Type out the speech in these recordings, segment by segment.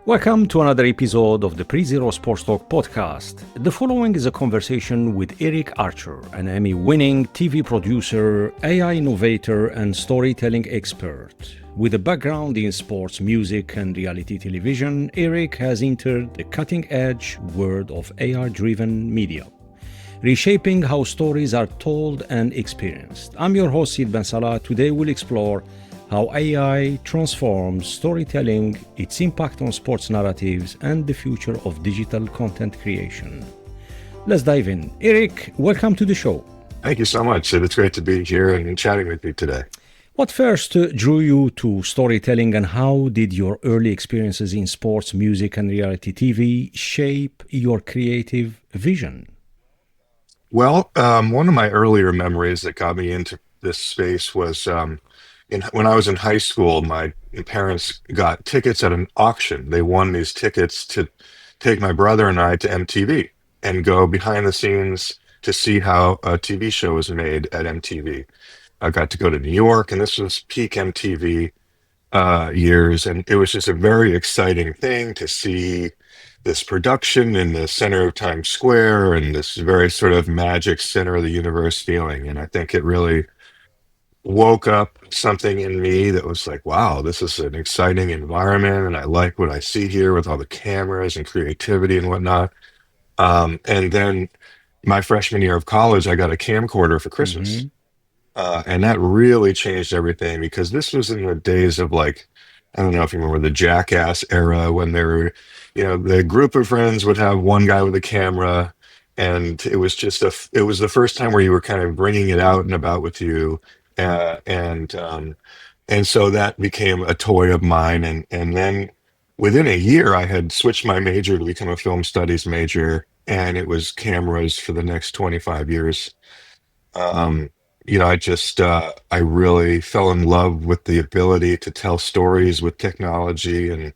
Welcome to another episode of the Pre-Zero Sports Talk podcast. The following is a conversation with Erich Archer, an Emmy-winning TV producer, AI innovator, and storytelling expert. With a background in sports, music, and reality television, Erich has entered the cutting-edge world of AI-driven media, reshaping how stories are told and experienced. I'm your host, Sid Bensalah. Today we'll explore how AI transforms storytelling, its impact on sports narratives, and the future of digital content creation. Let's dive in. Erich, welcome to the show. Thank you so much, Sid. It's great to be here and chatting with you today. What first drew you to storytelling, and how did your early experiences in sports, music, and reality TV shape your creative vision? Well, one of my earlier memories that got me into this space was when I was in high school, my parents got tickets at an auction. They won these tickets to take my brother and I to MTV and go behind the scenes to see how a TV show was made at MTV. I got to go to New York, and this was peak MTV years, and it was just a very exciting thing to see this production in the center of Times Square and this very sort of magic center of the universe feeling. And I think it really woke up something in me that was like, wow, this is an exciting environment, and I like what I see here with all the cameras and creativity and whatnot. And then my freshman year of college, I got a camcorder for Christmas. Mhm. And that really changed everything, because this was in the days of, like, I don't know if you remember the Jackass era, when there were, the group of friends would have one guy with a camera, and it was just it was the first time where you were kind of bringing it out and about with you. Uh, and, um, and so that became a toy of mine. And then within a year, I had switched my major to become a film studies major, and it was cameras for the next 25 years. Um, I really fell in love with the ability to tell stories with technology and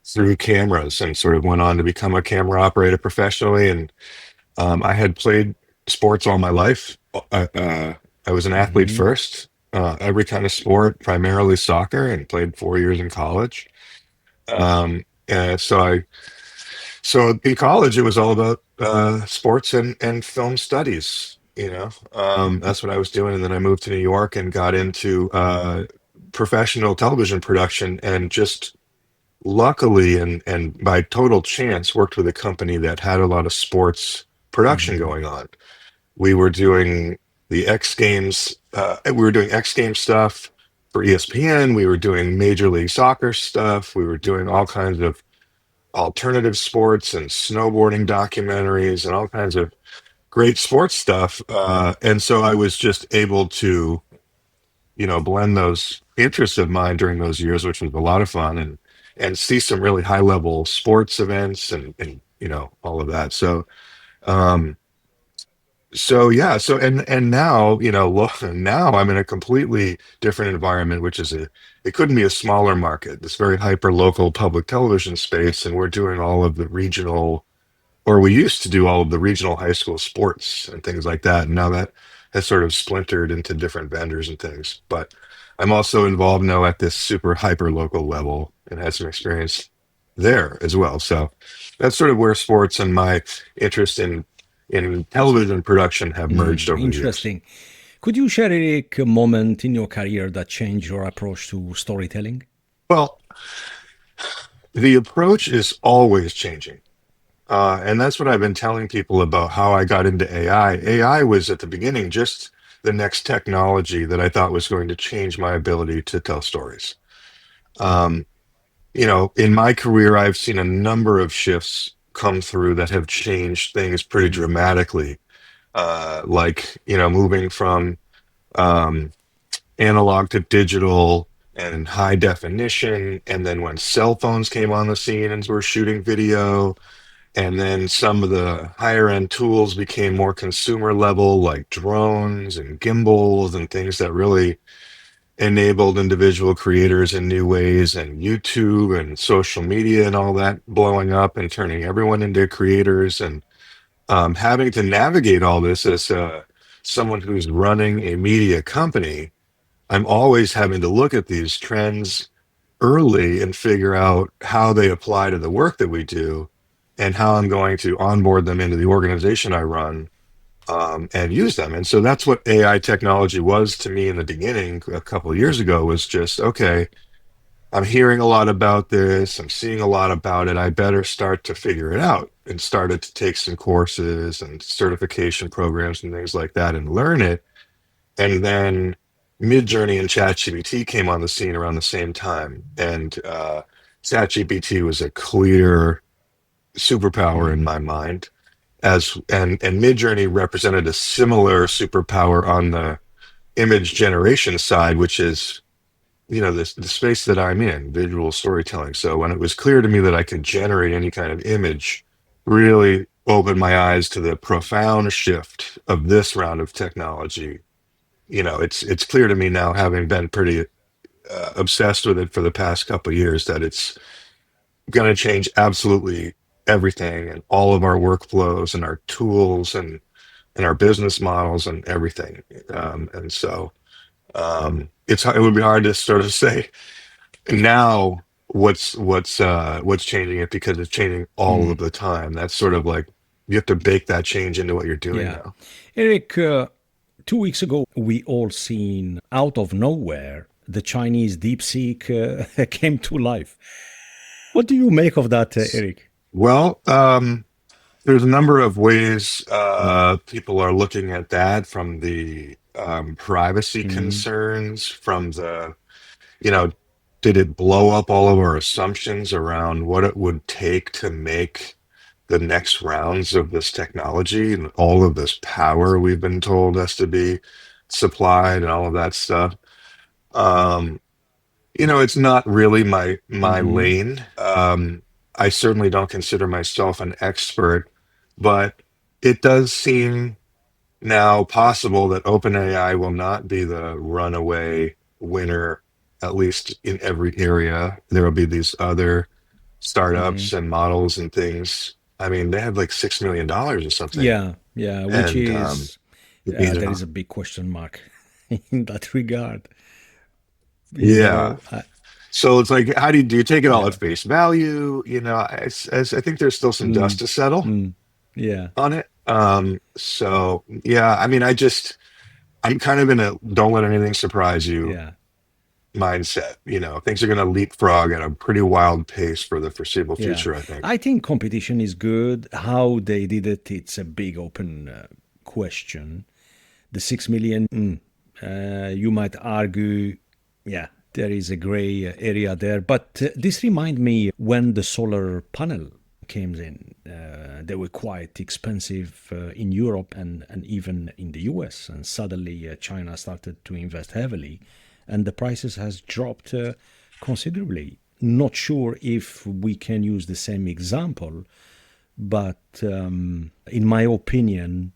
through cameras, and sort of went on to become a camera operator professionally. And I had played sports all my life. I was an athlete Mhm. first, every kind of sport, primarily soccer, and played 4 years in college. So in college, it was all about sports and film studies. That's what I was doing, and then I moved to New York and got into professional television production, and just luckily and by total chance worked with a company that had a lot of sports production Mhm. going on. We were doing the X Games. We were doing X Games stuff for ESPN. We were doing Major League Soccer stuff. We were doing all kinds of alternative sports and snowboarding documentaries and all kinds of great sports stuff. And so I was just able to, blend those interests of mine during those years, which was a lot of fun, and see some really high level sports events and all of that. Um, and now, now I'm in a completely different environment, which is it couldn't be a smaller market, this very hyper local public television space, and we're doing all of the regional, or we used to do all of the regional high school sports and things like that. And now that has sort of splintered into different vendors and things. But I'm also involved now at this super hyper local level and had some experience there as well. So that's sort of where sports and my interest in television production have merged over the years. Interesting. Could you share, Eric, a moment in your career that changed your approach to storytelling? Well, the approach is always changing. And that's what I've been telling people about how I got into AI. AI was at the beginning just the next technology that I thought was going to change my ability to tell stories. Um, in my career, I've seen a number of shifts come through that have changed things pretty Mhm. dramatically. Like, moving from um, analog to digital and high definition. And then when cell phones came on the scene and were shooting video, and then some of the higher end tools became more consumer level, like drones and gimbals and things that really enabled individual creators in new ways, and YouTube and social media and all that blowing up and turning everyone into creators. And having to navigate all this as someone who's running a media company, I'm always having to look at these trends early and figure out how they apply to the work that we do and how I'm going to onboard them into the organization I run, and use them. And so that's what AI technology was to me in the beginning a couple of years ago, was just, okay, I'm hearing a lot about this. I'm seeing a lot about it. I better start to figure it out, and started to take some courses and certification programs and things like that and learn it. And then MidJourney and ChatGPT came on the scene around the same time. And ChatGPT was a clear superpower in Mm. my mind, as and MidJourney represented a similar superpower on the image generation side, which is, the space that I'm in, visual storytelling. So when it was clear to me that I could generate any kind of image, really opened my eyes to the profound shift of this round of technology. It's clear to me now, having been pretty obsessed with it for the past couple of years, that it's going to change absolutely everything, and all of our workflows and our tools and our business models and everything. And so it would be hard to sort of say now what's changing it, because it's changing all of Mm. the time. That's sort of like, you have to bake that change into what you're doing Yeah. now. Eric, 2 weeks ago, we all seen out of nowhere the Chinese DeepSeek came to life. What do you make of that, Eric? Well, there's a number of ways Mm. people are looking at that, from the privacy Mm. concerns, from the, you know, did it blow up all of our assumptions around what it would take to make the next rounds of this technology and all of this power we've been told has to be supplied and all of that stuff. Um, it's not really my Mm-hmm. lane. I certainly don't consider myself an expert, but it does seem now possible that OpenAI will not be the runaway winner, at least in every area. There will be these other Mm-hmm. startups and models and things. I mean, they had like $6 million or something, Yeah, yeah, which and is you there know, is a big question mark in that regard. yeah. I, So it's like, how do you take it all at yeah, face value? I think there's still some dust mm, to settle mm, yeah, on it. So yeah, I mean, I'm kind of in a don't let anything surprise you yeah, mindset. Things are going to leapfrog at a pretty wild pace for the foreseeable yeah. future, I think. I think competition is good. How they did it, it's a big open question. The 6 million, you might argue, yeah, there is a gray area there. But this remind me when the solar panel came in. They were quite expensive in Europe and even in the US. And suddenly China started to invest heavily, and the prices has dropped considerably. Not sure if we can use the same example, but in my opinion,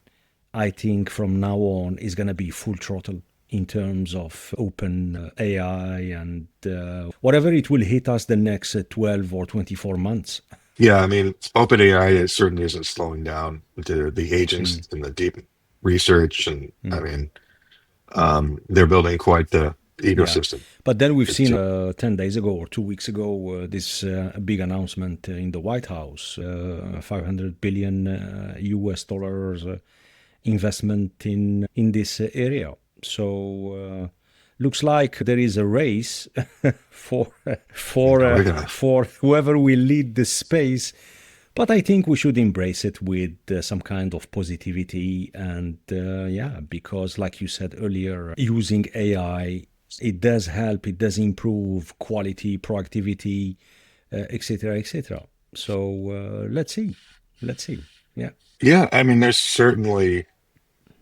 I think from now on is going to be full throttle in terms of open AI and whatever it will hit us the next 12 or 24 months. Yeah, I mean, OpenAI certainly isn't slowing down. The agents Mm, and the deep research, and I mm, mean, they're building quite the yeah. ecosystem. But then we've It's seen 10 days ago or 2 weeks ago this big announcement in the White House, 500 billion US dollars investment in this area. So looks like there is a race for we're gonna. for whoever will lead the space. But I think we should embrace it with some kind of positivity and yeah, because like you said earlier, using AI, it does help, it does improve quality, productivity, etc., etc. So let's see. Yeah, Yeah, I mean, there's certainly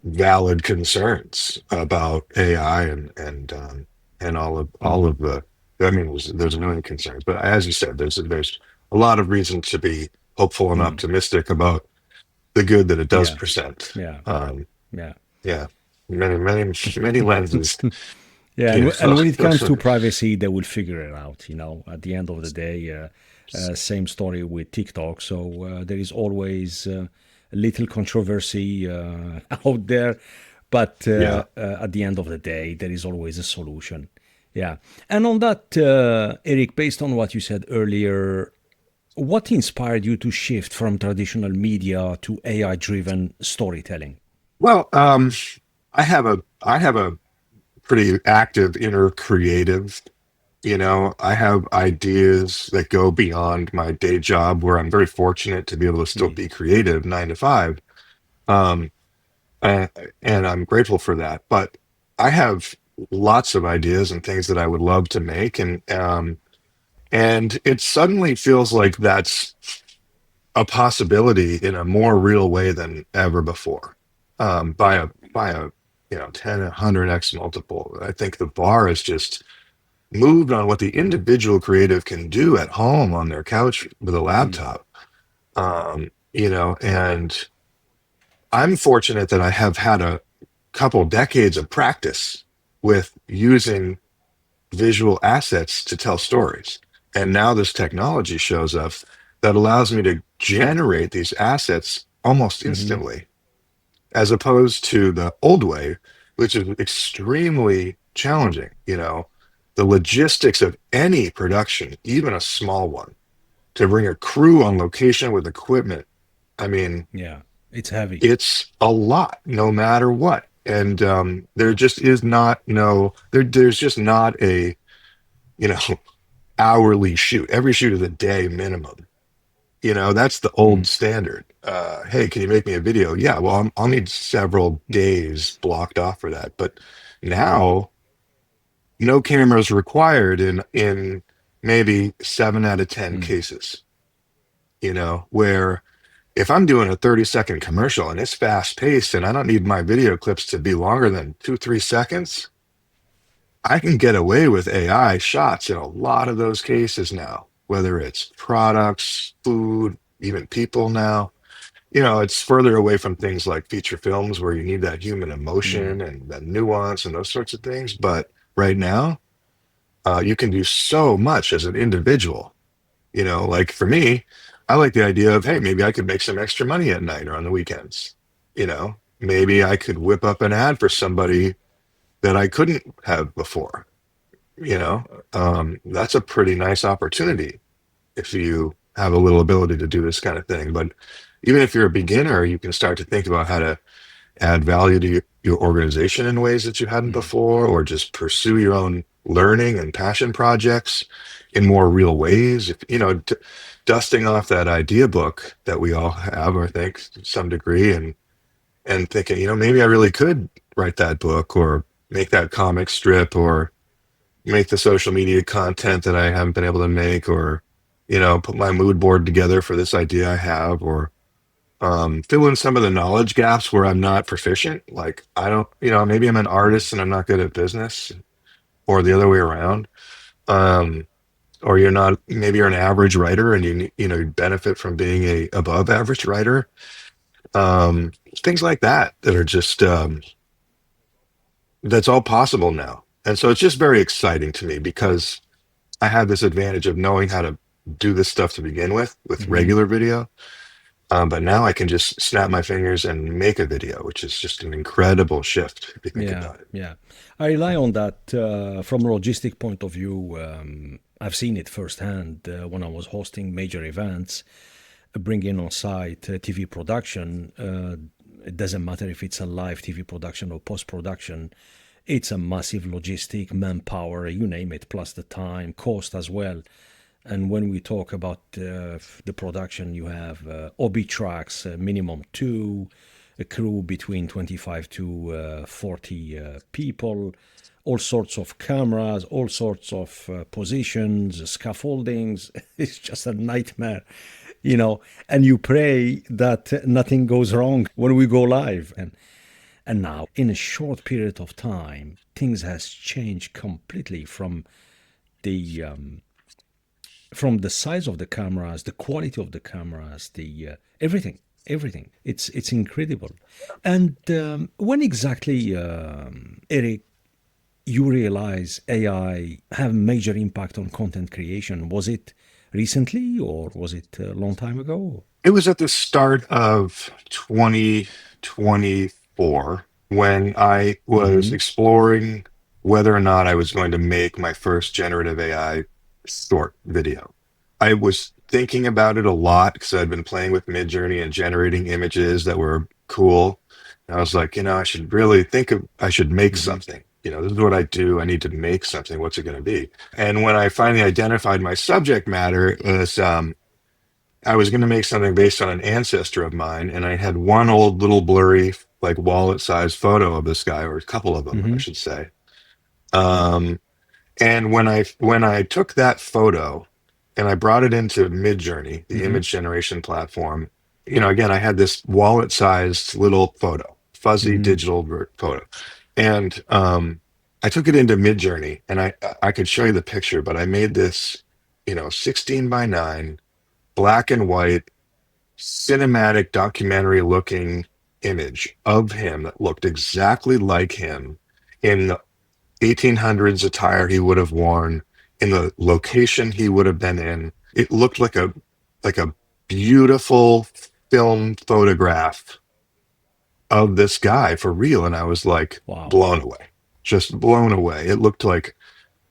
valid concerns about AI and all mm, of the. I mean, there's a million concerns, but as you said, there's a lot of reason to be hopeful and mm, optimistic about the good that it does yeah, present. yeah, yeah. Yeah, many lenses. Yeah, Yeah, and so, when it comes to privacy, they will figure it out. You know, at the end of the day, same story with TikTok. So there is always a little controversy out there, but yeah, at the end of the day, there is always a solution. Yeah. And on that, Eric, based on what you said earlier, what inspired you to shift from traditional media to AI driven storytelling? Well, I have a pretty active inner creative. I have ideas that go beyond my day job, where I'm very fortunate to be able to still Mm, be creative 9 to 5. Um, and, and I'm grateful for that. But I have lots of ideas and things that I would love to make, and it suddenly feels like that's a possibility in a more real way than ever before. By a 10, 100x multiple. I think the bar is just moved on what the individual creative can do at home on their couch with a mm, laptop. And I'm fortunate that I have had a couple decades of practice with using visual assets to tell stories. And now this technology shows up that allows me to generate these assets almost mhm, instantly, as opposed to the old way, which is extremely challenging. The logistics of any production, even a small one, to bring a crew on location with equipment. I mean, yeah, it's heavy. it's a lot, no matter what. And there just is not no there. There's just not a you know hourly shoot. Every shoot is a day minimum. That's the old Mm, standard. Hey, can you make me a video? Yeah, well, I'll need several days blocked off for that. But now, no cameras required in maybe 7 out of 10 mm, cases. Where if I'm doing a 30-second commercial and it's fast paced and I don't need my video clips to be longer than 2, 3 seconds, I can get away with AI shots in a lot of those cases now, whether it's products, food, even people now. It's further away from things like feature films where you need that human mm, emotion and that nuance and those sorts of things. But right now, you can do so much as an individual. Like for me, I like the idea of, hey, maybe I could make some extra money at night or on the weekends. Maybe I could whip up an ad for somebody that I couldn't have before. That's a pretty nice opportunity if you have a little ability to do this kind of thing. But even if you're a beginner, you can start to think about how to add value to your organization in ways that you hadn't mm. before, or just pursue your own learning and passion projects in more real ways. If dusting off that idea book that we all have, I think, to some degree, and thinking, maybe I really could write that book or make that comic strip or make the social media content that I haven't been able to make, or put my mood board together for this idea I have, or fill in some of the knowledge gaps where I'm not proficient. Like I don't, maybe I'm an Mm. artist and I'm not good at business, or the other way around. Um, or you're not, maybe you're an average writer and you benefit from being a above average writer. Um, Things like that are just that's all possible now. And so it's just very exciting to me because I have this advantage of knowing how to do this stuff to begin with Mhm. regular video. But now I can just snap my fingers and make a video, which is just an incredible shift if you think Yeah, about it. yeah. I rely on that from a logistic point of view. I've seen it firsthand when I was hosting major events, bringing on site TV production. It doesn't matter if it's a live TV production or post production. It's a massive logistic, manpower, you name it, plus the time, cost as well. And when we talk about the production, you have OB tracks, minimum two, a crew between 25 to 40 people, all sorts of cameras, all sorts of positions, scaffoldings. It's just a nightmare, and you pray that nothing goes wrong when we go live. And now, in a short period of time, things has changed completely the um, from the size of the cameras, the quality of the cameras, the everything, everything. It's incredible. And when exactly, Eric, you realize AI have major impact on content creation? Was it recently or was it a long time ago? It was at the start of 2024 when I was Mm-hmm. exploring. whether or not I was going to make my first generative AI short video. I was thinking about it a lot because I'd been playing with MidJourney and generating images that were cool. And I was like, I should really I should make Hmm. something. This is what I do. I need to make something. What's it going to be? And when I finally identified my subject matter, it was I was going to make something based on an ancestor of mine, and I had one old little blurry, like wallet-sized photo of this guy, or a couple of them, I Hmm. should say. Um, and when I took that photo and I brought it into MidJourney, the Hmm. image generation platform, again, I had this wallet-sized little photo, fuzzy Hmm. digital photo, and I took it into MidJourney, and I could show you the picture, but I made this, 16 by 9, black and white, cinematic documentary looking image of him that looked exactly like him in the 1800s attire he would have worn, in the location he would have been in. It looked like a beautiful film photograph of this guy for real, and I was like Wow. blown away, just blown away. It looked like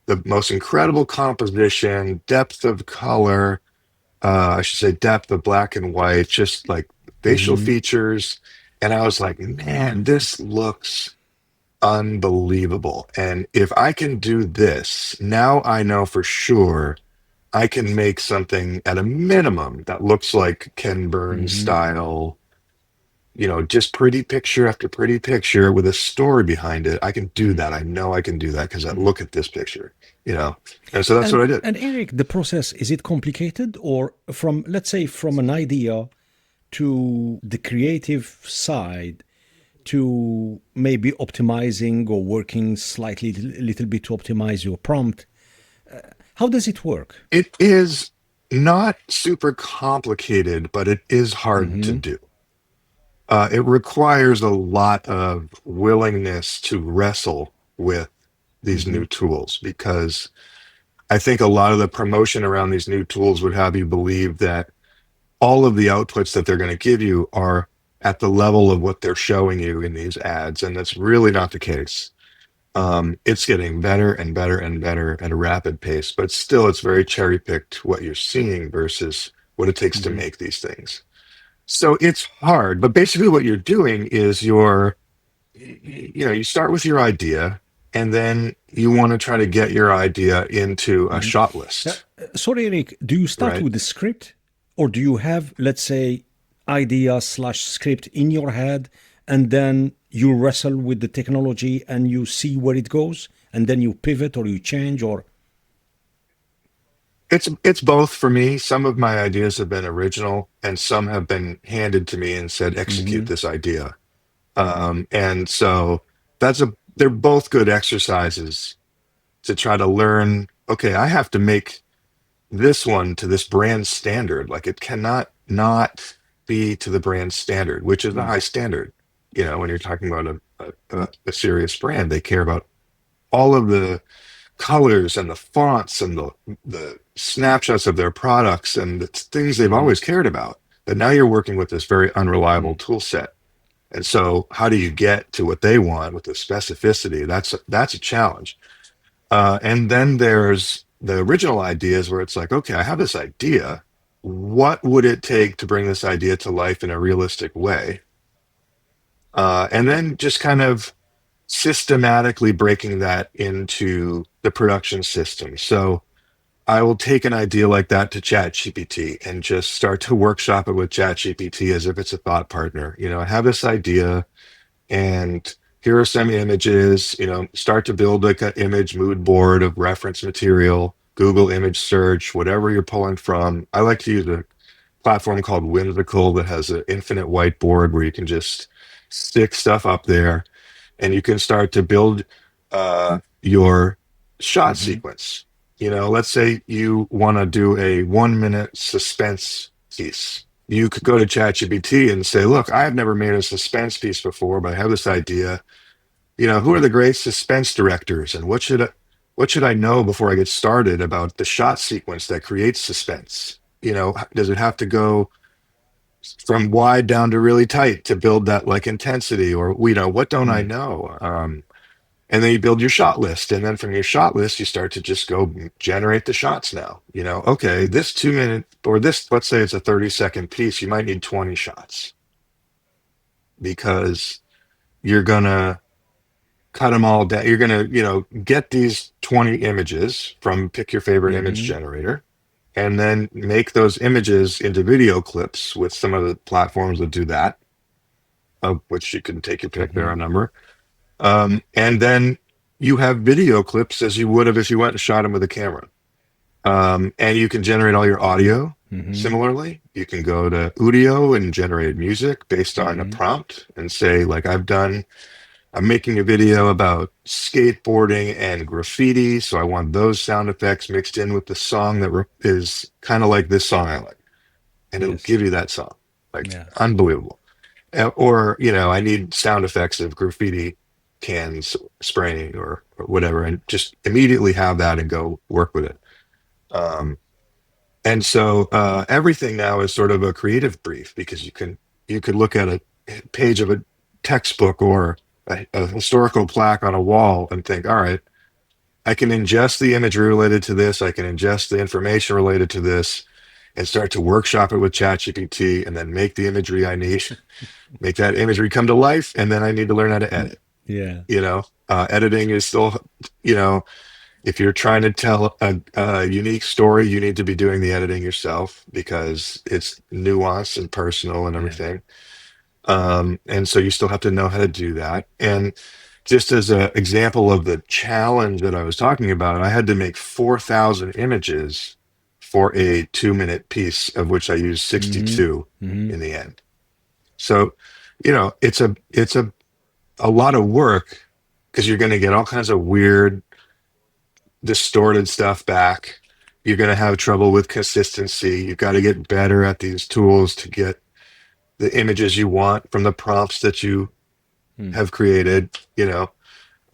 the most incredible composition, depth of color, I should say depth of black and white, just like facial Hmm. features. And I was like, man, this looks unbelievable. And if I can do this, now I know for sure I can make something at a minimum that looks like Ken Burns Hmm. style, just pretty picture after pretty picture with a story behind it. I can do that. I know I can do that because I Hmm. look at this picture, you know. And so that's what And I did. and Eric, the process, is it complicated, or from, let's say, from an idea to the creative side to maybe optimizing or working slightly a little bit to optimize your prompt? How does it work? It is not super complicated, but it is hard to Hmm. do. It requires a lot of willingness to wrestle with these Hmm. new tools because I think a lot of the promotion around these new tools would have you believe that all of the outputs that they're going to give you are at the level of what they're showing you in these ads. And that's really not the case. It's getting better and better and better at a rapid pace, but still it's very cherry picked what you're seeing versus what it takes to Hmm. make these things. So it's hard, but basically what you're doing is you start with your idea and then you want to try to get your idea into a Hmm. shot Uh, list, sorry, Eric, do you start right? with the script, or do you have, let's say, idea slash script in your head, and then you wrestle with the technology and you see where it goes, and then you pivot or you change, or? It's both for me. Some of my ideas have been original and some have been handed to me and said, execute Hmm. this idea. And so they're both good exercises to try to learn, okay, I have to make this one to this brand standard. Like it cannot not be to the brand standard, which is a high standard. When you're talking about a serious brand, they care about all of the colors and the fonts and the snapshots of their products and the things they've Hmm. always cared about. But now you're working with this very unreliable tool set. And so how do you get to what they want with the specificity? That's a challenge. And then there's the original ideas where it's like, okay, I have this idea. What would it take to bring this idea to life in a realistic way? And then just kind of systematically breaking that into the production system. So I will take an idea like that to ChatGPT and just start to workshop it with ChatGPT as if it's a thought partner. I have this idea and here are some images, start to build like an image mood board of reference material, Google image search, whatever you're pulling from. I like to use a platform called Whimsical that has an infinite whiteboard where you can just stick stuff up there and you can start to build your shot Hmm. sequence. Let's say you want to do a 1 minute suspense piece. You could go to ChatGPT and say, look, I have never made a suspense piece before, but I have this idea. Who are the great suspense directors and what should I know before I get started about the shot sequence that creates suspense? Does it have to go from wide down to really tight to build that like intensity or what don't I Hmm. know? And then you build your shot list. And then from your shot list, you start to just go generate the shots now. Okay, this 2 minute or this, let's say it's a 30-second piece, you might need 20 shots because you're going to cut them all down. You're going to, get these 20 images from pick your favorite image Mm-hmm. generator and then make those images into video clips with some of the platforms that do that, of which you can take your pick. There Mm-hmm. are a number. And then you have video clips as you would have if you went and shot them with a camera. And you can generate all your audio. Mm-hmm. Similarly, you can go to Udio and generate music based on a Mm-hmm. prompt and say, like I'm making a video about skateboarding and graffiti. So I want those sound effects mixed in with the song that is kind of like this song I like. And it'll Yes. give you that song. Like, Yeah. unbelievable. Or, I need sound effects of graffiti cans spraying or whatever, and just immediately have that and go work with it. Um, and so everything now is sort of a creative brief because you could look at a page of a textbook or a historical plaque on a wall and think, all right, I can ingest the imagery related to this, I can ingest the information related to this, and start to workshop it with ChatGPT, and then make the imagery I need, make that imagery come to life, and then I need to learn how to edit. Yeah. Editing is still, you know, if you're trying to tell a unique story, you need to be doing the editing yourself because it's nuanced and personal and Yeah. everything. And so you still have to know how to do that. And just as an example of the challenge that I was talking about, I had to make 4,000 images for a 2 minute piece, of which I used Mm-hmm. 62 Mm-hmm. in the end. So, it's a lot of work because you're going to get all kinds of weird, distorted stuff back. You're going to have trouble with consistency. You've got to get better at these tools to get the images you want from the prompts that you Mm. have created.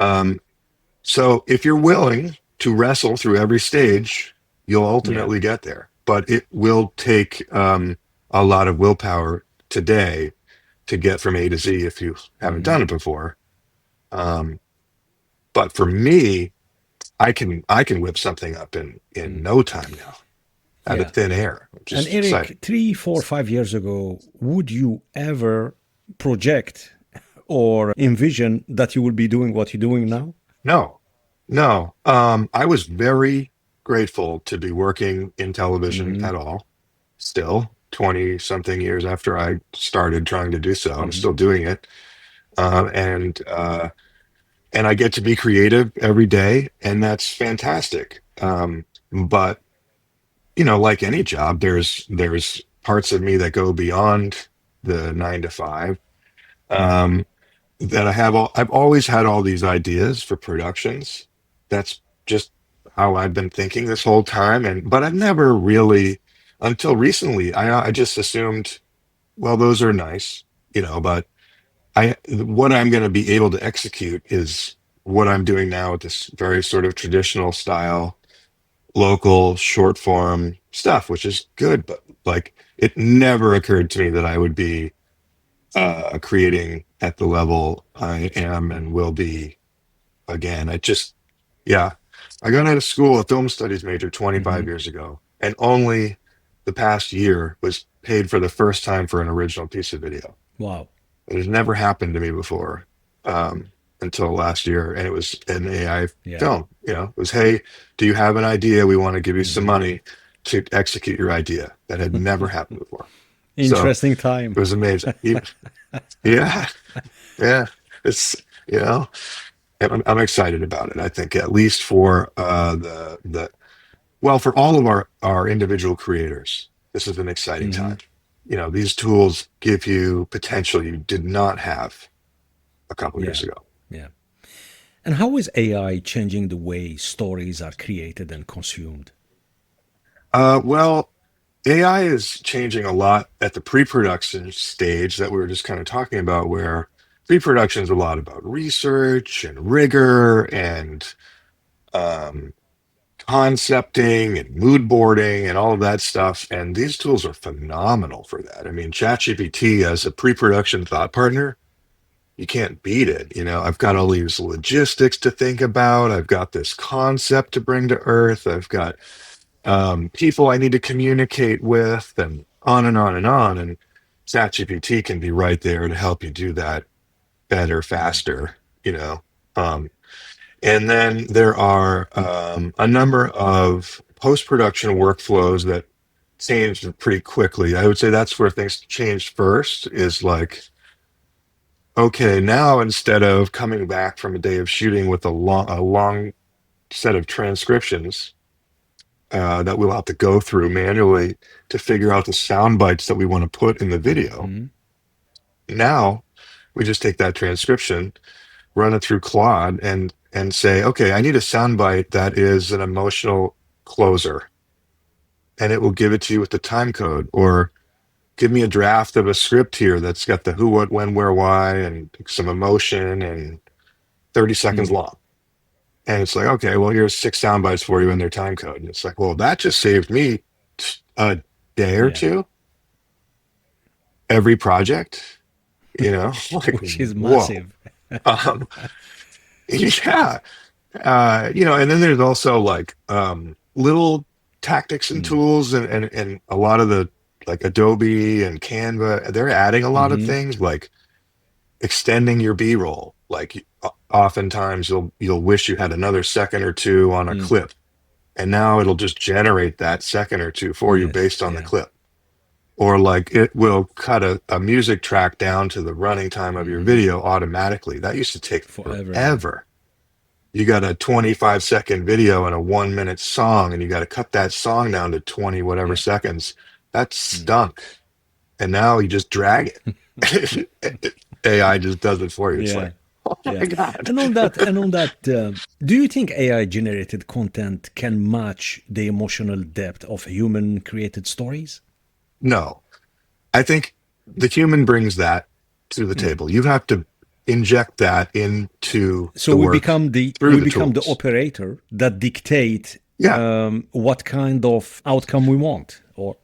Um, so if you're willing to wrestle through every stage, you'll Yeah. ultimately get there. But it will take a lot of willpower today to get from A to Z if you haven't Mm-hmm. done it before. Um, but for me, I can whip something up in Mm. no time now out of Yeah. thin air, which And is exciting. Eric, 3, 4, 5 years ago, would you ever project or envision that you will be doing what you're doing now? No, no. I was very grateful to be working in television Mm-hmm. at all. Still, 20 something years after I started trying to do so, I'm Mm-hmm. still doing it. And I get to be creative every day, and that's fantastic. But like any job, there's parts of me that go beyond the 9 to 5. Um, that I've always had all these ideas for productions. That's just how I've been thinking this whole time. But I've never really, until recently, I just assumed, well, those are nice, but what I'm going to be able to execute is what I'm doing now with this very sort of traditional style, local short form stuff, which is good. But like, it never occurred to me that I would be creating at the level I am and will be again. Yeah, I got out of school, a film studies major, 25 Mm-hmm. years ago, and only the past year was paid for the first time for an original piece of video. Wow. It has never happened to me before until last year, and it was an AI Yeah. film. It was, hey, do you have an idea? We want to give you some Mm-hmm. money to execute your idea. That had never happened before. So Interesting time. it was amazing. Yeah, yeah. It's you know, and I'm excited about it. I think at least for the well, for all of our individual creators, this is an exciting Mm-hmm. time. These tools give you potential you did not have a couple years Yeah. ago. Yeah. And how is AI changing the way stories are created and consumed? Well, AI is changing a lot at the pre-production stage that we were just kind of talking about, where pre-production is a lot about research and rigor and um, concepting and mood boarding and all of that stuff. And these tools are phenomenal for that. I mean, ChatGPT as a pre-production thought partner you can't beat it. I've got all these logistics to think about. I've got this concept to bring to earth. I've got people I need to communicate with, and on and on and on. And ChatGPT can be right there to help you do that better, Mm. faster, Um, and then there are a number of post-production workflows that changed pretty quickly. I would say that's where things changed first, is like, okay, now instead of coming back from a day of shooting with a long set of transcriptions that we'll have to go through manually to figure out the sound bites that we want to put in the video, Mhm. now we just take that transcription, run it through Claude, and say, okay, I need a soundbite that is an emotional closer, and it will give it to you with the time code. Or give me a draft of a script here that's got the who, what, when, where, why, and some emotion, and 30 seconds Mm. long. And it's like, okay, well, here's 6 sound bites for you in their time code. And it's like, well, that just saved me a day or Yeah, two every project, like, which is whoa. massive. Um, yeah. And then there's also like little tactics and Mm. tools, and a lot of the, like, Adobe and Canva, they're adding a lot of Hmm. things like extending your B-roll. Like, oftentimes you'll wish you had another second or two on a Mm. clip, and now it'll just generate that second or two for you Yes, based on the yeah. clip. Or like it will cut a music track down to the running time of your Hmm. video automatically. That used to take Forever, yeah. forever. You got a 25-second video and a 1 minute song, and you got to cut that song down to 20 whatever Yeah. seconds. That Mm. stunk. And now you just drag it. AI just does it for you. It's Yeah. like, oh Yeah. my God. And on that, do you think AI generated content can match the emotional depth of human created stories? No, I think the human brings that to the Mm. table. You have to inject that into So the we work become the through we the become the tools. operator that dictate Yeah. what kind of outcome we want. Or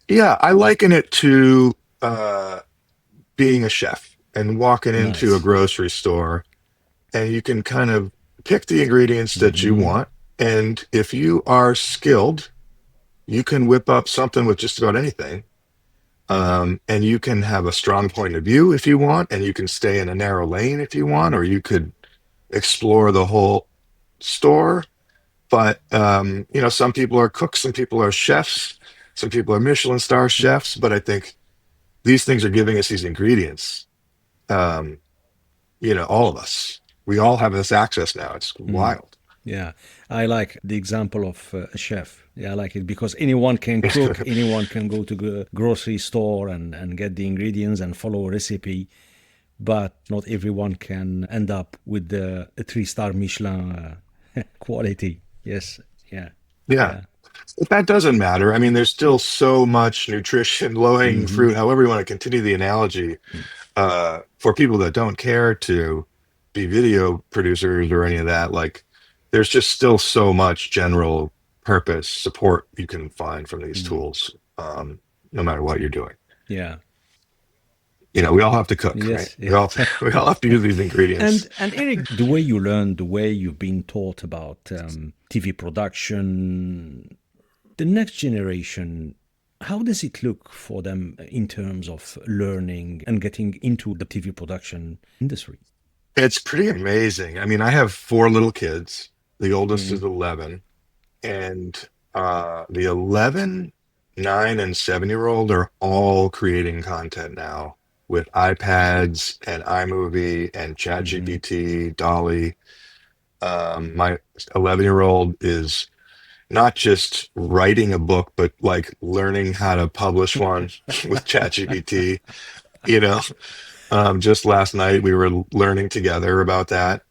Yeah. I liken it to uh, being a chef and walking into a nice. grocery store, and you can kind of pick the ingredients that you Hmm. want. And if you are skilled, you can whip up something with just about anything. And you can have a strong point of view if you want, and you can stay in a narrow lane if you want, or you could explore the whole store. But some people are cooks, some people are chefs, some people are Michelin star chefs. But I think these things are giving us these ingredients. Um, all of us, we all have this access now. It's Mm. wild. Yeah, I like the example of a chef. Yeah, I like it because anyone can cook, anyone can go to the grocery store and get the ingredients and follow a recipe, but not everyone can end up with the a three-star Michelin quality. Yes, yeah, Yeah. yeah. But that doesn't matter. I mean, there's still so much nutrition, low-hanging Hmm. fruit, however you want to continue the analogy, for people that don't care to be video producers or any of that. Like, there's just still so much general purpose support you can find from these Mm. tools, no matter what you're doing. Yeah. We all have to cook, right? Yes. We Yeah. all we all have to use these ingredients. And Eric, the way you learn, the way you've been taught about TV production, the next generation, how does it look for them in terms of learning and getting into the TV production industry? It's pretty amazing. I mean, I have 4 little kids. The oldest is Mm. 11, and the 11, 9, and 7-year-old are all creating content now with iPads and iMovie and Hmm. ChatGPT, Dolly. My 11-year-old is not just writing a book, but like learning how to publish one with ChatGPT. You know, just last night we were learning together about that.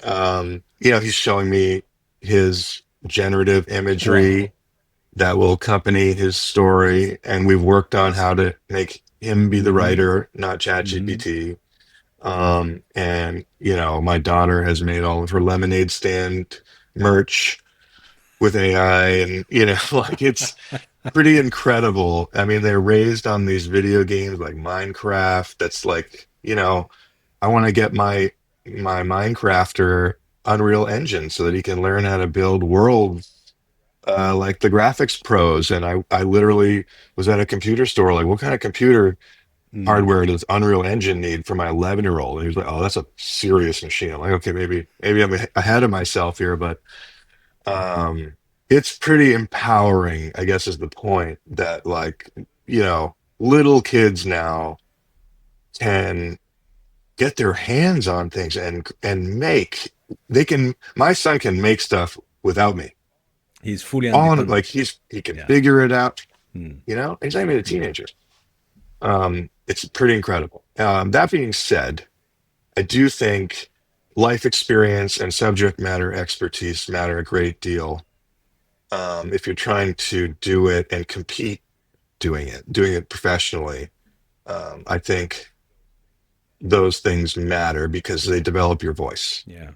He's showing me his generative Wow. imagery that will accompany his story, and we've worked on how to make him be the Hmm. writer, not Hmm. ChatGPT. And my daughter has made all of her lemonade stand merch with AI, and like, it's pretty incredible. I mean, they're raised on these video games like Minecraft. That's like You know, I want to get my Minecrafter Unreal Engine so that he can learn how to build worlds like the graphics pros. And I literally was at a computer store, like, what kind of computer Mm. hardware does Unreal Engine need for my 11-year old? And he was like, oh, that's a serious machine. I'm like, okay, maybe I'm ahead of myself here, but um, it's pretty empowering, I guess is the point that like, little kids now can get their hands on things and my son can make stuff without me. He's fully On independent. like he can Yeah. figure it out, Mm. he's not even a Yeah. teenager. It's pretty incredible. That being said, I do think life experience and subject matter expertise matter a great deal. If you're trying to do it and compete doing it professionally, I think those things matter because they develop your voice, Yeah.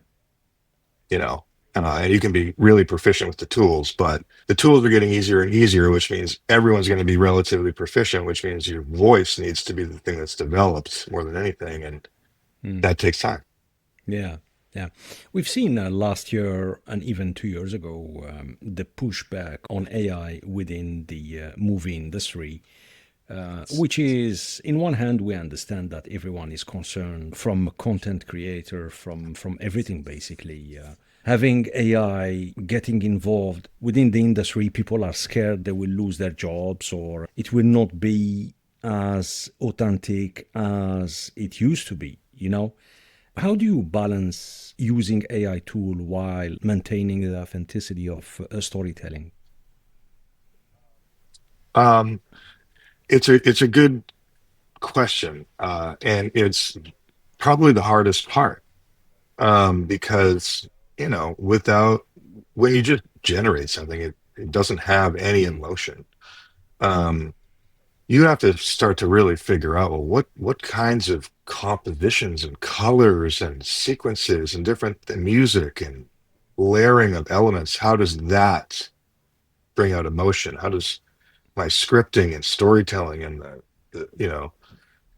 you know. And you can be really proficient with the tools, but the tools are getting easier and easier, which means everyone's going to be relatively proficient, which means your voice needs to be the thing that's developed more than anything, and Mm. that takes time. Yeah. Yeah. We've seen last year and even 2 years ago the pushback on AI within the movie industry. Which is, in one hand, we understand that everyone is concerned, from content creator, from everything basically. Having AI getting involved within the industry, people are scared they will lose their jobs or it will not be as authentic as it used to be, you know? How do you balance using AI tool while maintaining the authenticity of storytelling? Um, it's a good question, and it's probably the hardest part, because without when you just generate something, it doesn't have any Mm. emotion. Um, you have to start to really figure out, well, what kinds of compositions and colors and sequences and different music and layering of elements, how does that bring out emotion? How does my scripting and storytelling and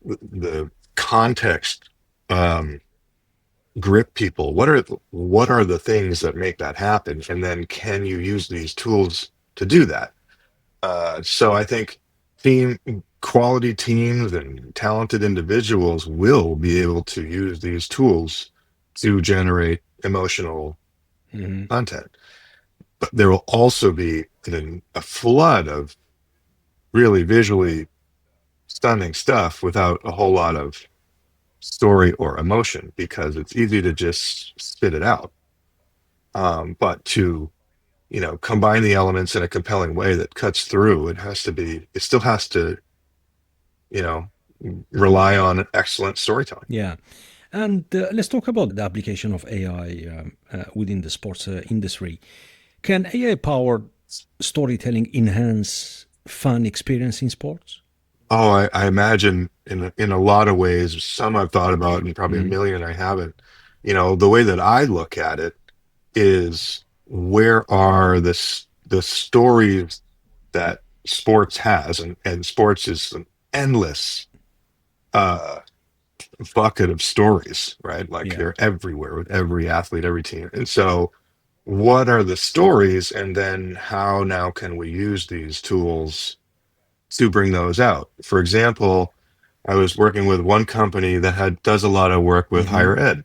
the context um, grip people? What are the things that make that happen? And then can you use these tools to do that? So I think team quality teams and talented individuals will be able to use these tools to generate emotional Hmm. content. But there will also be a flood of really visually stunning stuff without a whole lot of story or emotion because it's easy to just spit it out. But to combine the elements in a compelling way that cuts through, it still has to you know rely on excellent storytelling. Yeah. And let's talk about the application of AI within the sports industry. Can AI powered storytelling enhance fan experience in sports? Oh, I imagine in a lot of ways. Some I've thought about, and probably a Hmm. million I haven't. The way that I look at it is, where are the stories that sports has, and sports is an endless uh bucket of stories, right? Like, Yeah. they're everywhere with every athlete, every team. And so what are the stories, and then how now can we use these tools to bring those out? For example, I was working with one company that had does a lot of work with Hmm. higher ed.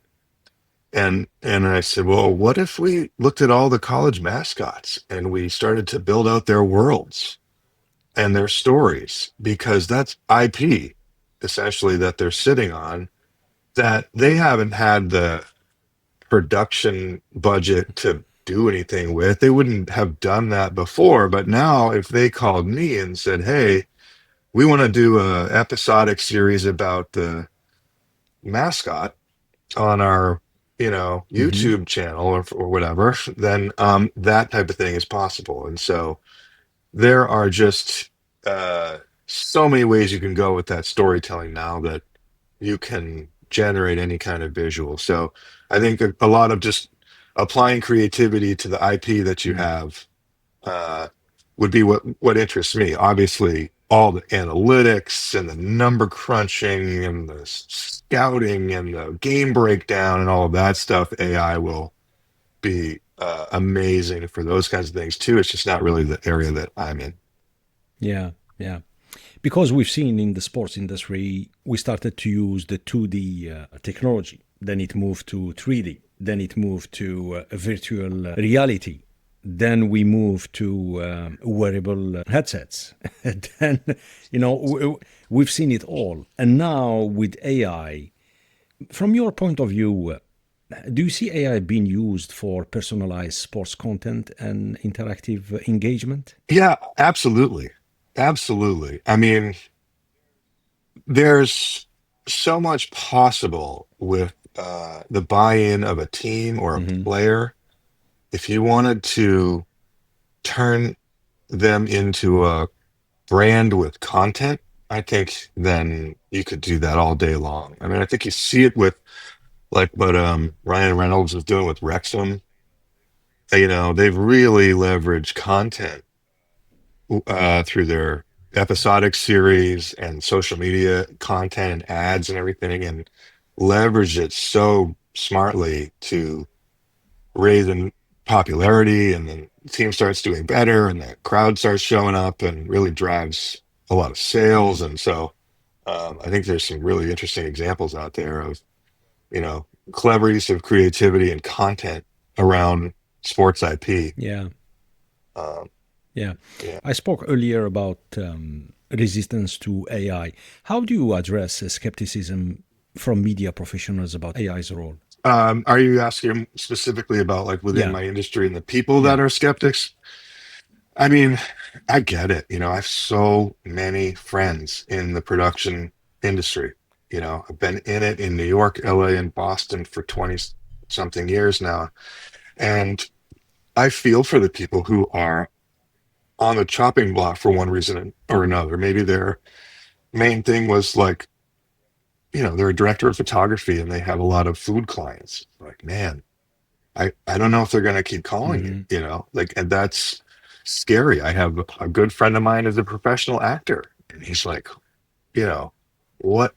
And I said, well, what if we looked at all the college mascots and we started to build out their worlds and their stories? Because that's IP essentially that they're sitting on, that they haven't had the production budget to do anything with. They wouldn't have done that before. But now, if they called me and said, hey, we want to do a episodic series about the mascot on our Hmm. YouTube channel, or whatever, then that type of thing is possible. And so there are just so many ways you can go with that storytelling now, that you can generate any kind of visual. So I think a lot of just applying creativity to the IP that you have uh, would be what interests me. Obviously, all the analytics and the number crunching and the scouting and the game breakdown and all of that stuff, AI will be amazing for those kinds of things too. It's just not really the area that I'm in. Yeah, yeah. Because we've seen in the sports industry, we started to use the 2D technology. Then it moved to 3D. Then it moved to virtual reality. Then we moved to wearable headsets. Then, we've seen it all. And now with AI, from your point of view, do you see AI being used for personalized sports content and interactive engagement? Yeah, absolutely. Absolutely. I mean, there's so much possible with the buy-in of a team or a Hmm. player. If you wanted to turn them into a brand with content, I think then you could do that all day long. I mean, I think you see it with like what Ryan Reynolds is doing with Wrexham. They've really leveraged content through their episodic series and social media content and ads and everything, and leveraged it so smartly to raise in popularity, and then the team starts doing better and the crowd starts showing up and really drives a lot of sales. And so I think there's some really interesting examples out there of you know clever use of creativity and content around sports IP. Yeah. um, Yeah. yeah. I spoke earlier about resistance to AI. How do you address skepticism from media professionals about AI's role? Are you asking specifically about like within Yeah. my industry and the people that Yeah. are skeptics? I mean, I get it. I have so many friends in the production industry. I've been in it in New York, LA, and Boston for 20 something years now. And I feel for the people who are on the chopping block for one reason or another. Maybe their main thing was like, they're a director of photography and they have a lot of food clients. Like, man, I don't know if they're going to keep calling Hmm. like, and that's scary. I have a good friend of mine is a professional actor, and he's like, you know, what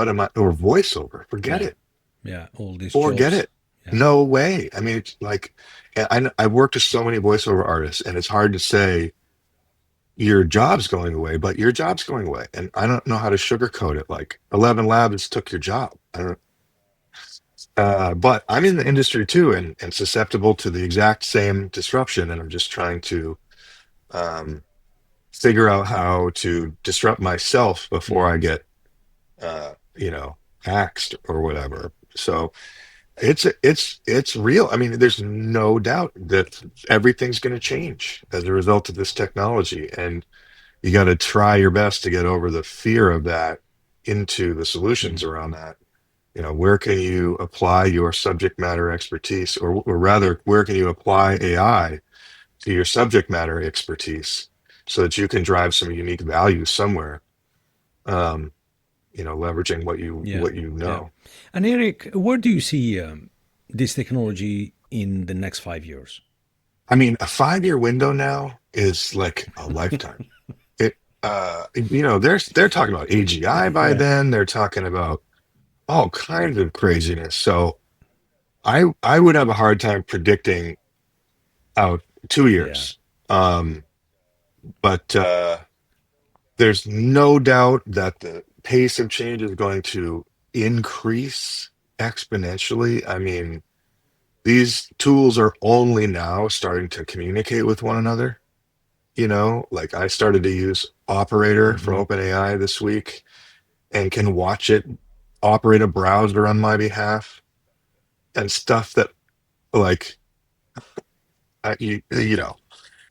am I, or voiceover, forget Yeah. it, Yeah. All these forget jobs. it. Yeah. No way. I mean, it's like, I've worked with so many voiceover artists, and it's hard to say your job's going away, but your job's going away. And I don't know how to sugarcoat it. Like 11 Labs took your job. I don't but I'm in the industry too, and susceptible to the exact same disruption. And I'm just trying to um, figure out how to disrupt myself before Mm. I get, axed or whatever. So it's real. I mean, there's no doubt that everything's going to change as a result of this technology, and you got to try your best to get over the fear of that into the solutions Mm. around that. Where can you apply your subject matter expertise, or rather, where can you apply AI to your subject matter expertise so that you can drive some unique value somewhere, um, leveraging what you Yeah. what you Yeah. know. And Eric, where do you see this technology in the next 5 years? I mean, a 5-year window now is like a lifetime. It, they're talking about AGI by Yeah. then. They're talking about all kinds of craziness. So I would have a hard time predicting out two Yeah. years. Um, but there's no doubt that the pace of change is going to increase exponentially. I mean, these tools are only now starting to communicate with one another. Like I started to use Operator Hmm. from OpenAI this week and can watch it operate a browser on my behalf and stuff that like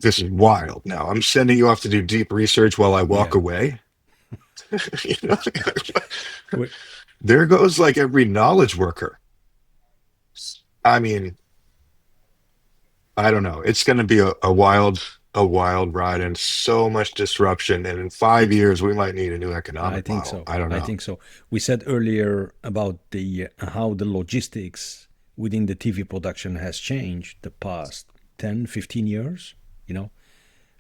this is wild. Now I'm sending you off to do deep research while I walk Yeah. away. You know? We- There goes like every knowledge worker. I mean, I don't know. It's going to be a wild ride and so much disruption. And in 5 years, we might need a new I economic think model. so. I don't I know. think so. We said earlier about the how the logistics within the TV production has changed the past 10, 15 years, you know.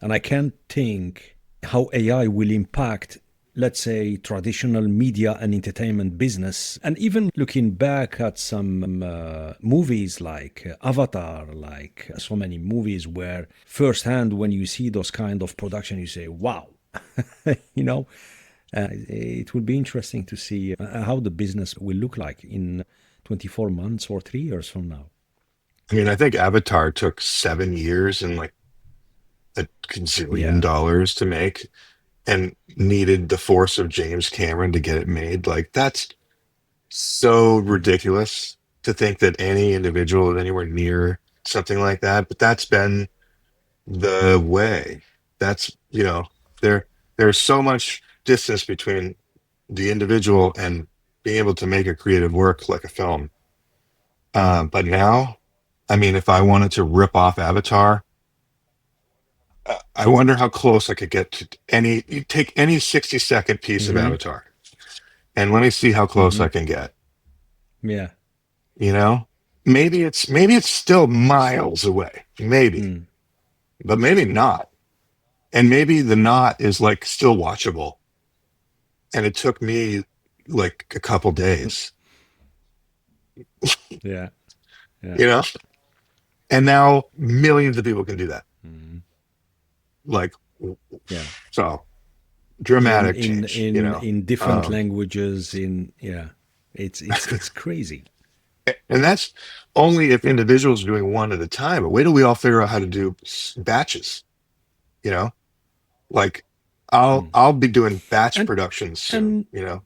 And I can't think how AI will impact let's say, traditional media and entertainment business. And even looking back at some movies like Avatar, like so many movies where firsthand, when you see those kind of production, you say, wow, you know, it will be interesting to see how the business will look like in 24 months or 3 years from now. I mean, I think Avatar took 7 years and like a gazillion Yeah. dollars to make and needed the force of James Cameron to get it made. Like, that's so ridiculous to think that any individual is anywhere near something like that. But that's been the way. That's, there's so much distance between the individual and being able to make a creative work like a film. But now, I mean, if I wanted to rip off Avatar, I wonder how close I could get to any. You take any 60-second piece of Hmm. Avatar, and let me see how close Hmm. I can get. Yeah. You know, maybe it's still miles away, maybe, Mm. but maybe not. And maybe the not is like still watchable. And it took me like a couple days, Yeah. Yeah. you know. And now millions of people can do that. Mhm. Like, Yeah. so in dramatic in change, in in different Um, languages. In Yeah, it's crazy. and that's only if individuals are doing one at a time. But wait till we all figure out how to do batches. You know, like I'll Mm. I'll be doing batch and productions soon. and You know,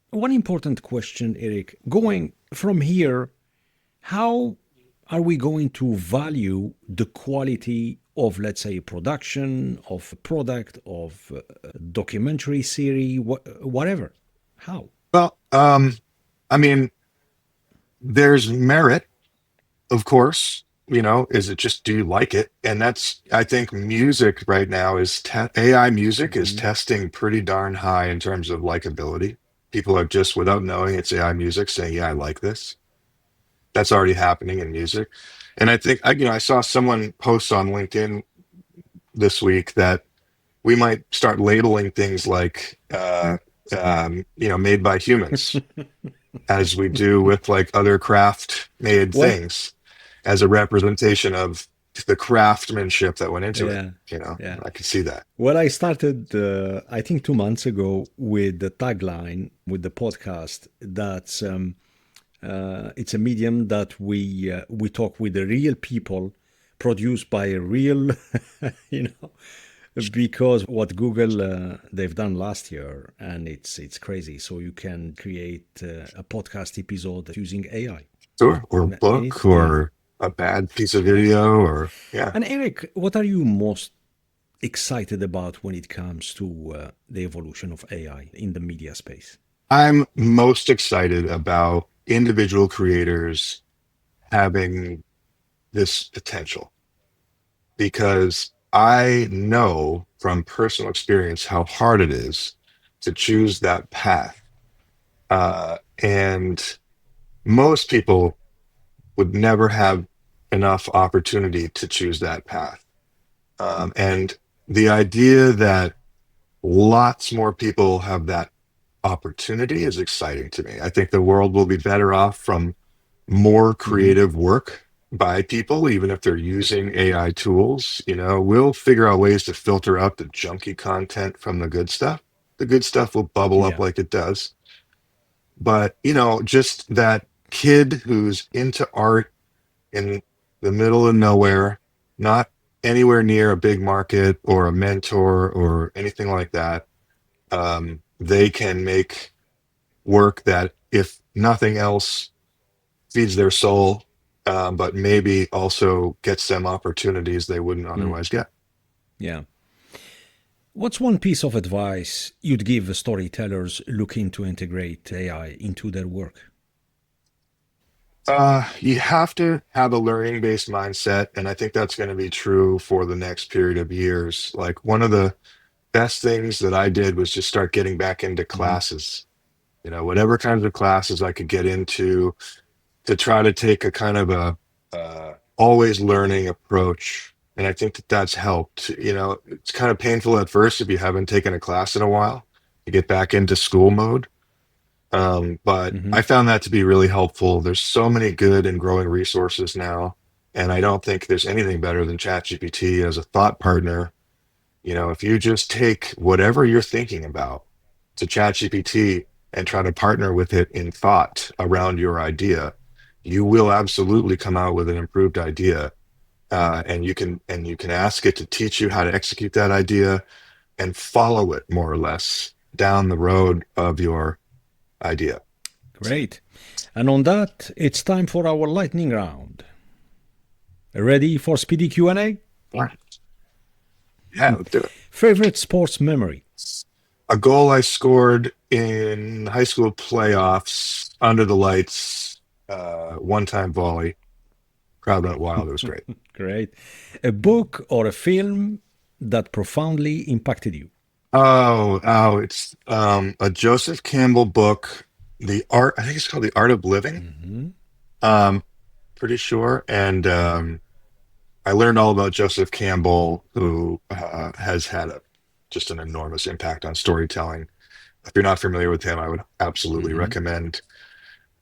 one important question, Eric, going from here, how are we going to value the quality of, let's say, production of a product, of a documentary series, whatever? How? well, I mean, there's merit, of course. Is it just, do you like it? And that's, I think music right now is AI music is Hmm. testing pretty darn high in terms of likability. People are just, without knowing it's AI music, saying, "Yeah, I like this." That's already happening in music. And I think I saw someone post on LinkedIn this week that we might start labeling things like made by humans, as we do with like other craft made Well, things, as a representation of the craftsmanship that went into it. yeah, yeah. I could see that. Well, I started, I think, 2 months ago with the tagline with the podcast that it's a medium that we talk with the real people, produced by a real, you know, because what Google they've done last year, and it's crazy. So you can create a podcast episode using AI. Sure. Or It, book, yeah. or a bad piece of video, or yeah. And Eric, what are you most excited about when it comes to the evolution of AI in the media space? I'm most excited about individual creators having this potential, because I know from personal experience how hard it is to choose that path. And most people would never have enough opportunity to choose that path. And the idea that lots more people have that opportunity is exciting to me. I think the world will be better off from more Hmm. creative work by people, even if they're using AI tools. We'll figure out ways to filter out the junky content from the good stuff. The good stuff will bubble up Yeah. like it does. But, just that kid who's into art in the middle of nowhere, not anywhere near a big market or a mentor or anything like that, they can make work that, if nothing else, feeds their soul, but maybe also gets them opportunities they wouldn't Mm. otherwise get. Yeah. What's one piece of advice you'd give storytellers looking to integrate AI into their work? You have to have a learning based mindset. And I think that's going to be true for the next period of years. Like, one of the best things that I did was just start getting back into Hmm. classes, whatever kinds of classes I could get into, to try to take a kind of a always learning approach. And I think that that's helped. It's kind of painful at first if you haven't taken a class in a while, to get back into school mode. But Hmm. I found that to be really helpful. There's so many good and growing resources now, and I don't think there's anything better than ChatGPT as a thought partner. If you just take whatever you're thinking about to ChatGPT and try to partner with it in thought around your idea, you will absolutely come out with an improved idea. And you can ask it to teach you how to execute that idea and follow it more or less down the road of your idea. Great. And on that, it's time for our lightning round. Ready for speedy Q&A? All right. Yeah, let's do it. Favorite sports memory? A goal I scored in high school playoffs under the lights, one-time volley. Crowd went wild. It was great. Great. A book or a film that profoundly impacted you? Oh, it's a Joseph Campbell book, I think it's called The Art of Living. Hmm. Um, Pretty sure. And I learned all about Joseph Campbell, who has had just an enormous impact on storytelling. If you're not familiar with him, I would absolutely Hmm. recommend.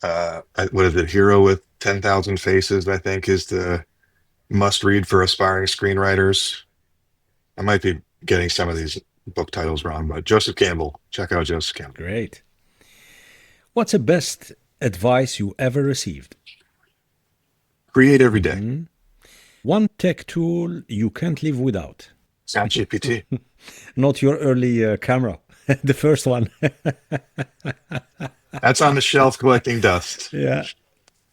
What is it? Hero with 10,000 Faces, I think, is the must read for aspiring screenwriters. I might be getting some of these book titles wrong, but Joseph Campbell, check out Joseph Campbell. Great. What's the best advice you ever received? Create every day. Hmm. One tech tool you can't live without? ChatGPT. Not your early camera, the first one. That's on the shelf collecting dust Yeah,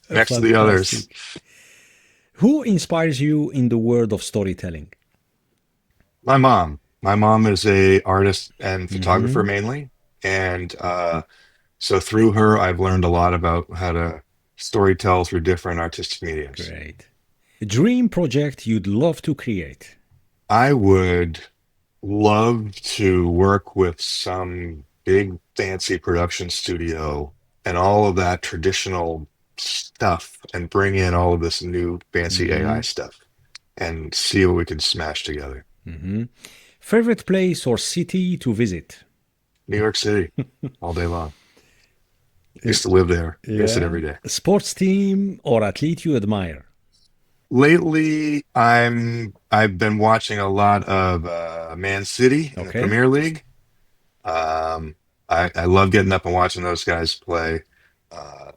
next to the others. fantastic. Who inspires you in the world of storytelling? My mom. My mom is a artist and photographer Hmm. mainly, and so through her, I've learned a lot about how to storytell through different artistic mediums. Great. A dream project you'd love to create? I would love to work with some big fancy production studio and all of that traditional stuff and bring in all of this new fancy AI Hmm. stuff and see what we can smash together. Hmm. Favorite place or city to visit? New York City, all day long. Used to live there, miss it Yeah. every day. Sports team or athlete you admire? Lately, I've been watching a lot of Man City in the Okay. Premier League. Um, I love getting up and watching those guys play.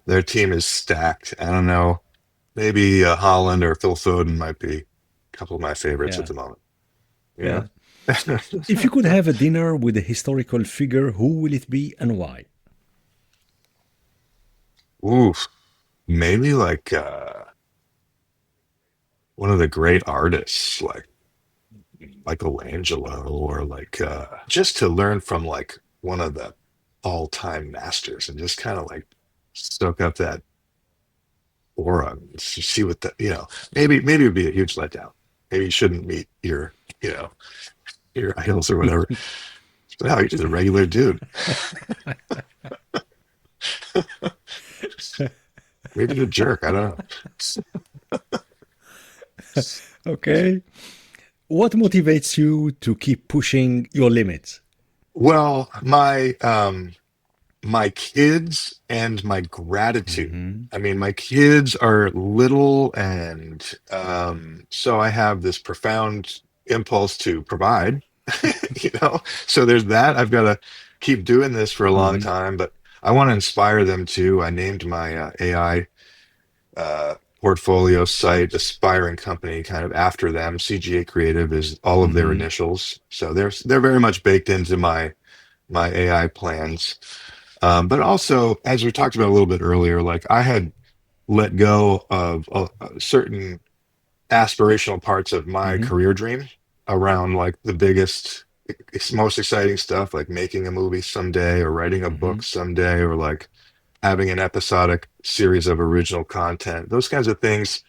Their team is stacked. I don't know, maybe Holland or Phil Foden might be a couple of my favorites at Yeah. the moment. You Yeah. know? If you could have a dinner with a historical figure, who will it be and why? Oof, maybe like one of the great artists, like Michelangelo, or like just to learn from like one of the all-time masters and just kind of like soak up that aura and see what maybe it'd be a huge letdown. Maybe you shouldn't meet you know your idols or whatever. So now you're just a regular dude. Maybe you're a jerk. I don't know. Okay. What motivates you to keep pushing your limits? Well, my kids and my gratitude. Hmm. I mean, my kids are little, and so I have this profound impulse to provide, So there's that. I've got to keep doing this for a long Hmm. time, but I want to inspire them too. I named my AI portfolio site Aspiring Company kind of after them. CGA Creative is all of their Hmm. initials, so they're very much baked into my AI plans. But also, as we talked about a little bit earlier, like I had let go of certain aspirational parts of my Hmm. career dream around like the biggest, most exciting stuff, like making a movie someday or writing a Hmm. book someday or like having an episodic series of original content. Those kinds of things,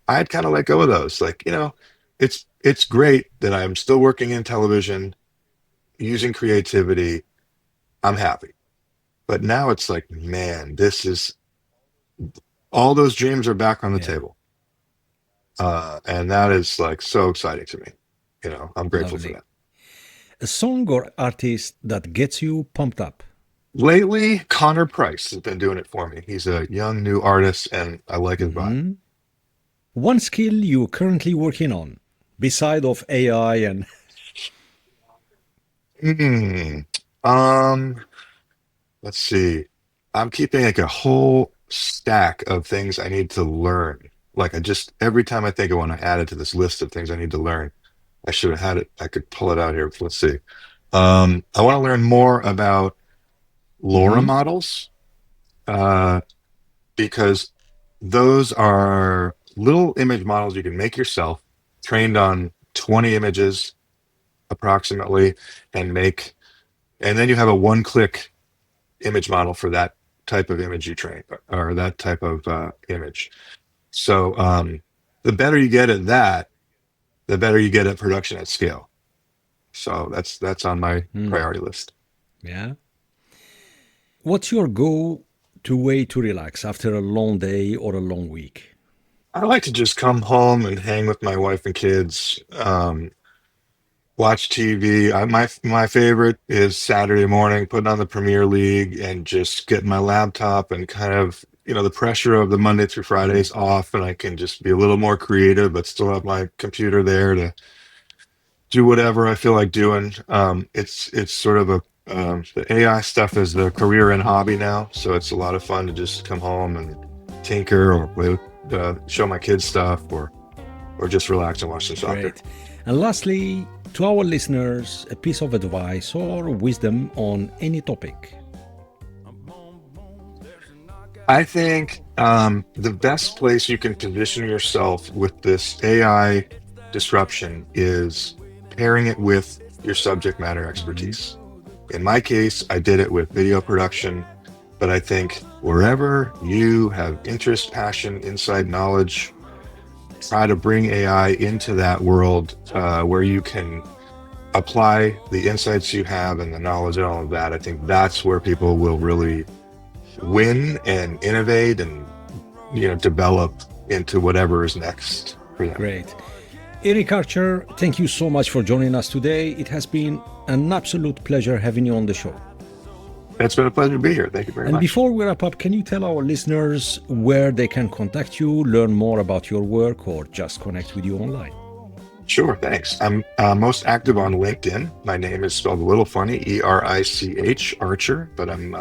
I had kind of let go of those. Like, it's great that I'm still working in television, using creativity. I'm happy. But now it's like, man, this is all those dreams are back on the Yeah. table. And that is like so exciting to me. I'm grateful for Lovely. that. A song or artist that gets you pumped up. Lately, Connor Price has been doing it for me. He's a young new artist, and I like his vibe. One skill you're currently working on, beside of AI and Hmm. Um, let's see. I'm keeping like a whole stack of things I need to learn. Like I just every time I think of one, I add it to this list of things I need to learn. I should have had it. I could pull it out here. Let's see. I want to learn more about LoRa Mhm. models because those are little image models you can make yourself, trained on 20 images approximately, and make, and then you have a one-click image model for that type of image you train or that type of image. So the better you get at that, the better you get at production at scale. So that's on my priority list. Yeah. What's your go-to way to relax after a long day or a long week? I like to just come home and hang with my wife and kids, watch TV. My favorite is Saturday morning, putting on the Premier League and just getting my laptop and kind of, the pressure of the Monday through Fridays off, and I can just be a little more creative, but still have my computer there to do whatever I feel like doing. It's sort of the AI stuff is the career and hobby now, so it's a lot of fun to just come home and tinker or play with, show my kids stuff or just relax and watch some soccer. Great. And lastly, to our listeners, a piece of advice or wisdom on any topic. I think the best place you can position yourself with this AI disruption is pairing it with your subject matter expertise. In my case, I did it with video production, but I think wherever you have interest, passion, insight, knowledge, try to bring AI into that world where you can apply the insights you have and the knowledge and all of that. I think that's where people will really win and innovate and develop into whatever is next for them. Great. Erich Archer, thank you so much for joining us today. It has been an absolute pleasure having you on the show. It's been a pleasure to be here. Thank you very much. And before we wrap up, can you tell our listeners where they can contact you, learn more about your work, or just connect with you online? Sure, thanks. I'm most active on LinkedIn. My name is spelled a little funny, Erich Archer, but I'm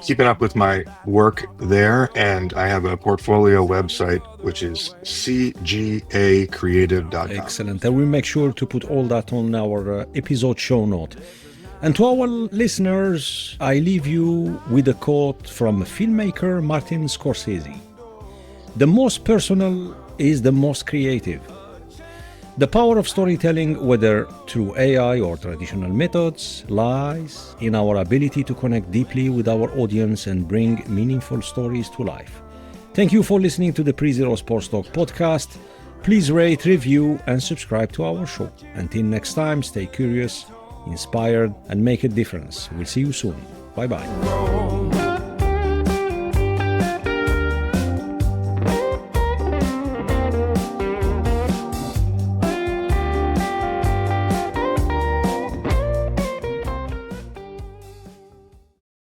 keeping up with my work there, and I have a portfolio website which is cgacreative.com. Excellent. And we'll make sure to put all that on our episode show note. And to our listeners, I leave you with a quote from filmmaker Martin Scorsese. The most personal is the most creative. The power of storytelling, whether through AI or traditional methods, lies in our ability to connect deeply with our audience and bring meaningful stories to life. Thank you for listening to the Pre-Zero Sports Talk podcast. Please rate, review, and subscribe to our show. Until next time, stay curious, inspired, and make a difference. We'll see you soon. Bye-bye.